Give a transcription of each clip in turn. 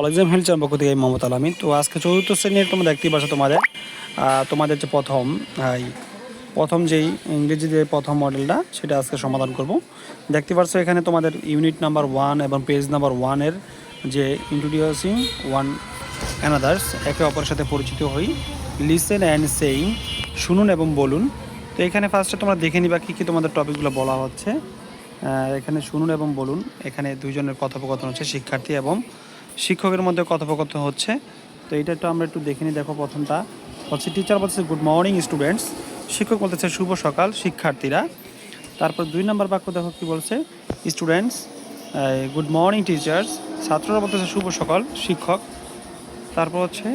অলেক্সাম health পক্ষ থেকে মোহাম্মদ আলামিন। তো আজকে চতুর্থ শ্রেণীর তোমরা দেখতেই পাচ্ছ তোমাদের যে প্রথম যেই ইংরেজি যে প্রথম মডেলটা সেটা আজকে সমাধান করব। দেখতে পাচ্ছ এখানে তোমাদের ইউনিট নাম্বার 1 এবং পেজ নাম্বার 1-এর যে ইন্ট্রোডিউসিং ওয়ান অ্যানাদার্স, একে অপরের সাথে পরিচিত হই, লিসেন অ্যান্ড সেইং, শুনুন এবং বলুন। তো এখানে ফার্স্টে তোমরা দেখে নিবা কী কী তোমাদের টপিকগুলো বলা হচ্ছে। এখানে শুনুন এবং বলুন, এখানে দুইজনের কথোপকথন হচ্ছে, শিক্ষার্থী এবং শিক্ষকের মধ্যে কথোপকথন হচ্ছে। তো এটা আমরা একটু দেখে নিই। দেখো, প্রথমটা হচ্ছে টিচার বলতেছে গুড মর্নিং স্টুডেন্টস, শিক্ষক বলতেছে শুভ সকাল শিক্ষার্থীরা। তারপর 2 নম্বর বাক্য দেখো কি বলছে, স্টুডেন্টস গুড মর্নিং টিচার্স, ছাত্ররা বলতেছে শুভ সকাল শিক্ষক। তারপর হচ্ছে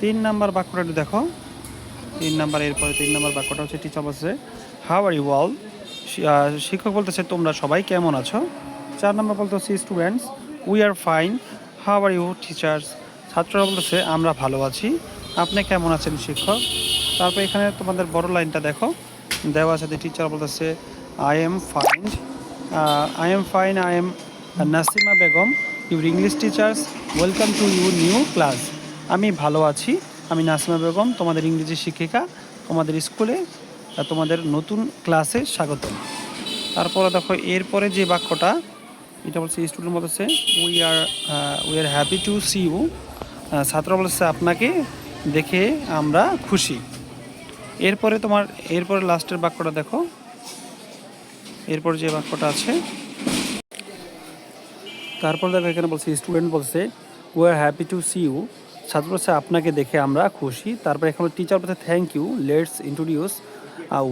3 নম্বর বাক্যটা একটু দেখো, 3 নম্বর বাক্যটা হচ্ছে টিচার বলছে হাউ আর ইউ অল, শিক্ষক বলতেছে তোমরা সবাই কেমন আছো। 4 নম্বর বলতে হচ্ছে students we are fine, how are you teachers, ছাত্ররা বলতেছে আমরা ভালো আছি, আপনি কেমন আছেন শিক্ষক। তারপর এখানে তোমাদের বড় লাইনটা দেখো দেওয়া আছে, টিচার বলতেছে I am fine, I am Nasima Begum, your English teachers, welcome to your new class, আমি ভালো আছি, আমি নাসিমা বেগম, তোমাদের ইংরেজি শিক্ষিকা, তোমাদের স্কুলে তোমাদের নতুন ক্লাসে স্বাগতম। তারপরে দেখো এরপরে যে বাক্যটা এটা বলছে স্টুডেন্ট বলতেছে we are happy to see you, ছাত্র বলছে আপনাকে দেখে আমরা খুশি। এরপরে লাস্টের বাক্যটা দেখো, এরপর যে বাক্যটা আছে তারপর দেখো এখানে বলছে স্টুডেন্ট বলছে we are happy to see you, ছাত্র বলছে আপনাকে দেখে আমরা খুশি। তারপর এখানে টিচার বলছে thank you, let's introduce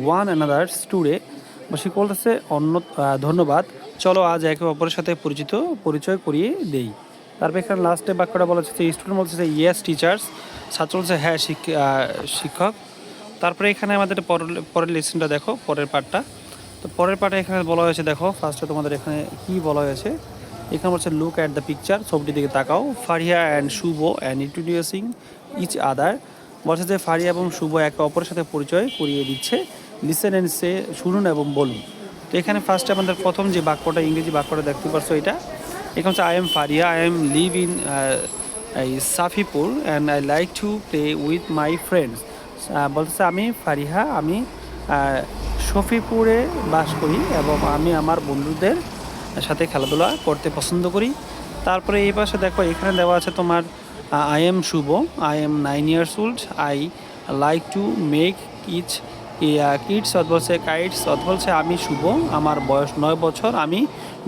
one another today, শিক্ষক বলতেছে ধন্যবাদ, চলো আজ একে অপরের সাথে পরিচয় করিয়ে দেই। তারপর এখানে লাস্টে বাক্যটা বলা হচ্ছে স্টুডেন্ট বলছে ইয়েস টিচার্স, ছাত্র বলছে হ্যাঁ শিক্ষক। তারপরে এখানে আমাদের পরের লেসনটা দেখো, পরের পার্টটা। তো পরের পার্টে এখানে বলা হয়েছে, দেখো ফার্স্টে তোমাদের এখানে কি বলা হয়েছে, এখানে বলছে লুক অ্যাট দ্য পিকচার, ছবিটির দিকে তাকাও, Faria and Shubho and introducing each other, বলছে যে ফারিয়া এবং শুভ একে অপরের সাথে পরিচয় করিয়ে দিচ্ছে, লিসেন অ্যান্ড সে, শুনুন এবং বলুন। তো এখানে ফার্স্টে আমাদের প্রথম যে বাক্যটা ইংরেজি বাক্যটা দেখতে পারছো এখানে হচ্ছে I am Faria, I am live in Safipur and I like to play with my friends, বলতেছে আমি ফারিহা, আমি শফিপুরে বাস করি এবং আমি আমার বন্ধুদের সাথে খেলাধুলা করতে পছন্দ করি। তারপরে এই পাশে দেখো এখানে দেওয়া আছে তোমার I am Shubho, I am 9 years old, I like to make kids বলছে কাইটস, বলছে আমি শুভ, আমার বয়স 9 বছর, আমি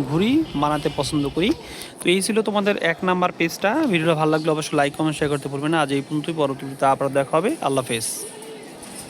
ঘুড়ি বানাতে পছন্দ করি। তো এই ছিল তোমাদের 1 নাম্বার পেজটা। ভিডিওটা ভালো লাগলে অবশ্যই লাইক কমেন্ট শেয়ার করতে ভুলবেন না। আজ এই পর্যন্তই, পরবর্তীতে আপনারা দেখা হবে। আল্লাহ হাফেজ।